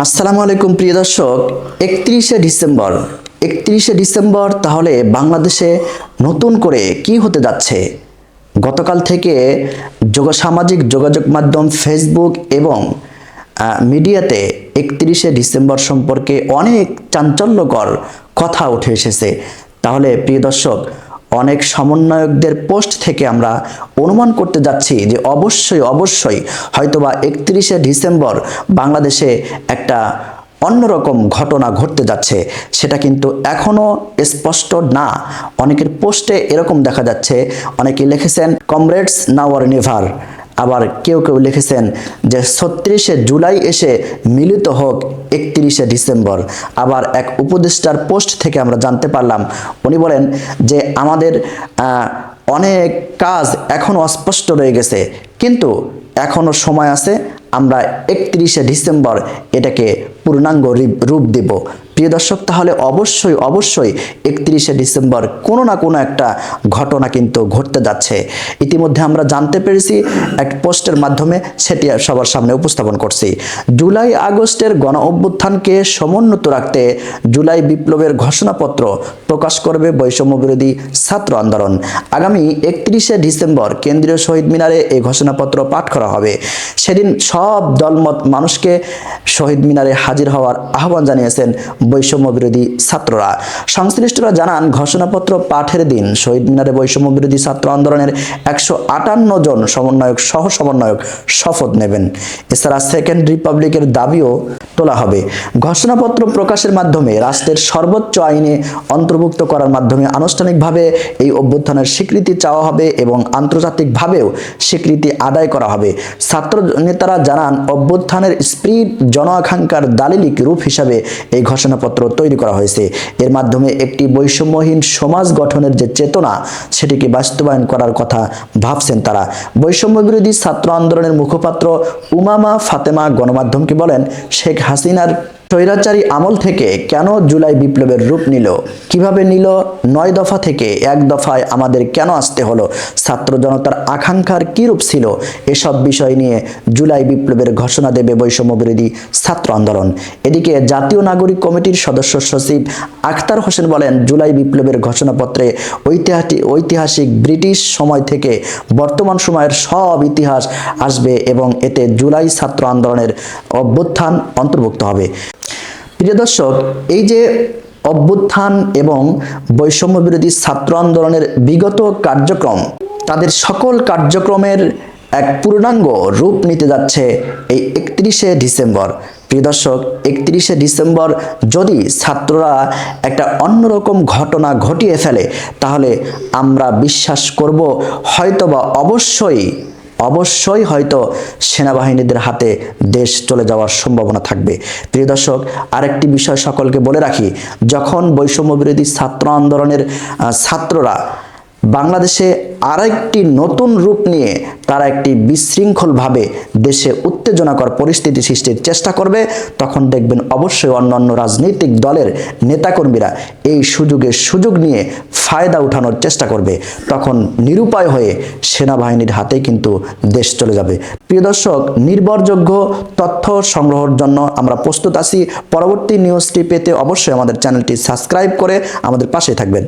আসসালামু আলাইকুম প্রিয় দর্শক। 31শে ডিসেম্বর তাহলে বাংলাদেশে নতুন করে কি হতে যাচ্ছে? গতকাল থেকে সামাজিক যোগাযোগ মাধ্যম ফেসবুক এবং মিডিয়াতে 31শে ডিসেম্বর সম্পর্কে অনেক চাঞ্চল্যকর কথা উঠে এসেছে। তাহলে প্রিয় দর্শক, অনেক সমন্বয়কদের পোস্ট থেকে আমরা অনুমান করতে যাচ্ছি যে অবশ্যই হয়তোবা 31শে ডিসেম্বর বাংলাদেশে একটা অন্যরকম ঘটনা ঘটতে যাচ্ছে। সেটা কিন্তু এখনো স্পষ্ট না। অনেকের পোস্টে এরকম দেখা যাচ্ছে, অনেকে লিখেছেন কমরেডস নাও অর নেভার, আবার কেউ লিখেছেন যে 36শে জুলাই এসে মিলিত হোক 31শে ডিসেম্বর। আবার এক উপদেষ্টার পোস্ট থেকে আমরা জানতে পারলাম, উনি বলেন যে আমাদের অনেক কাজ এখনো অস্পষ্ট রয়ে গেছে, কিন্তু এখনো সময় আছে, আমরা 31শে ডিসেম্বর এটাকে পূর্ণাঙ্গ রূপ দেব। প্রিয় দর্শক, তাহলে অবশ্যই 31শে ডিসেম্বর কোনো না কোনো একটা ঘটনা কিন্তু ঘটতে যাচ্ছে। ইতিমধ্যে আমরা জানতে পেরেছি এক পোস্টের মাধ্যমে, সেটি সবার সামনে উপস্থাপন করছি। জুলাই আগস্টের গণ অভ্যুত্থানকে সমুন্নত রাখতে জুলাই বিপ্লবের ঘোষণাপত্র প্রকাশ করবে বৈষম্য বিরোধী ছাত্র আন্দোলন। আগামী 31শে ডিসেম্বর কেন্দ্রীয় শহীদ মিনারে এই ঘোষণাপত্র পাঠ করা হবে। সেদিন সব দলমত মানুষকে শহীদ মিনারে হাজির হওয়ার আহ্বান জানিয়েছেন বৈষম্য বিরোধী ছাত্ররা। সংশ্লিষ্টরা জানান, ঘোষণাপত্র পাঠের দিন শহীদ মিনারে বৈষম্য বিরোধী ছাত্র আন্দোলনের 158 জন সমন্বয়ক শপথ নেবেন। এছাড়া সেকেন্ড রিপাবলিকের দাবিও তোলা হবে। ঘোষণাপত্র প্রকাশের মাধ্যমে রাষ্ট্রের সর্বোচ্চ আইনে অন্তর্ভুক্ত করার মাধ্যমে আনুষ্ঠানিকভাবে এই অভ্যুত্থানের স্বীকৃতি চাওয়া হবে এবং আন্তর্জাতিকভাবেও স্বীকৃতি আদায় করা হবে। ছাত্র নেতারা জানান, অভ্যুত্থানের স্পিরিট জন আকাঙ্ক্ষার দালিলিক রূপ হিসাবে এই ঘোষণাপত্র তৈরি করা হয়েছে। এর মাধ্যমে একটি বৈষম্যহীন সমাজ গঠনের যে চেতনা, সেটিকে বাস্তবায়ন করার কথা ভাবছেন তারা। বৈষম্য বিরোধী ছাত্র আন্দোলনের মুখপাত্র উমামা ফাতেমা গণমাধ্যমকে বলেন, শেখ হাসিনার স্বৈরাচারী আমল থেকে কেন জুলাই বিপ্লবের রূপ নিল, কিভাবে নিল, 9 দফা থেকে 1 দফায় আমাদের কেন আসতে হলো, ছাত্র জনতার আকাঙ্ক্ষার কি রূপ ছিল, এসব বিষয় নিয়ে জুলাই বিপ্লবের ঘোষণা দেবে বৈষম্য বিরোধী ছাত্র আন্দোলন। এদিকে জাতীয় নাগরিক কমিটির সদস্য সচিব আখতার হোসেন বলেন, জুলাই বিপ্লবের ঘোষণাপত্রে ঐতিহাসিক ব্রিটিশ সময় থেকে বর্তমান সময়ের সব ইতিহাস আসবে এবং এতে জুলাই ছাত্র আন্দোলনের অভ্যুত্থান অন্তর্ভুক্ত হবে। প্রিয় দর্শক, এই যে অভ্যুত্থান এবং বৈষম্য বিরোধী ছাত্র আন্দোলনের বিগত কার্যক্রম, তাদের সকল কার্যক্রমের এক পূর্ণাঙ্গ রূপ নিতে যাচ্ছে এই 31শে ডিসেম্বর। প্রিয় দর্শক, 31শে ডিসেম্বর যদি ছাত্ররা একটা অন্যরকম ঘটনা ঘটিয়ে ফেলে, তাহলে আমরা বিশ্বাস করব হয়তোবা অবশ্যই হয়তো সেনাবাহিনীদের হাতে দেশ চলে যাওয়ার সম্ভাবনা থাকবে। প্রিয় দর্শক, আরেকটি বিষয় সকলকে বলে রাখি, যখন বৈষম্য বিরোধী ছাত্র আন্দোলনের ছাত্ররা বাংলাদেশে আরেকটি নতুন রূপ নিয়ে তারা একটি বিশৃঙ্খলভাবে দেশে উত্তেজনাকর পরিস্থিতি সৃষ্টির চেষ্টা করবে, তখন দেখবেন অবশ্যই অন্যান্য রাজনৈতিক দলের নেতাকর্মীরা এই সুযোগ নিয়ে ফায়দা উঠানোর চেষ্টা করবে। তখন নিরুপায় হয়ে সেনাবাহিনীর হাতেই কিন্তু দেশ চলে যাবে। প্রিয় দর্শক, নির্ভরযোগ্য তথ্য সংগ্রহের জন্য আমরা প্রস্তুত আছি। পরবর্তী নিউজটি পেতে অবশ্যই আমাদের চ্যানেলটি সাবস্ক্রাইব করে আমাদের পাশে থাকবেন।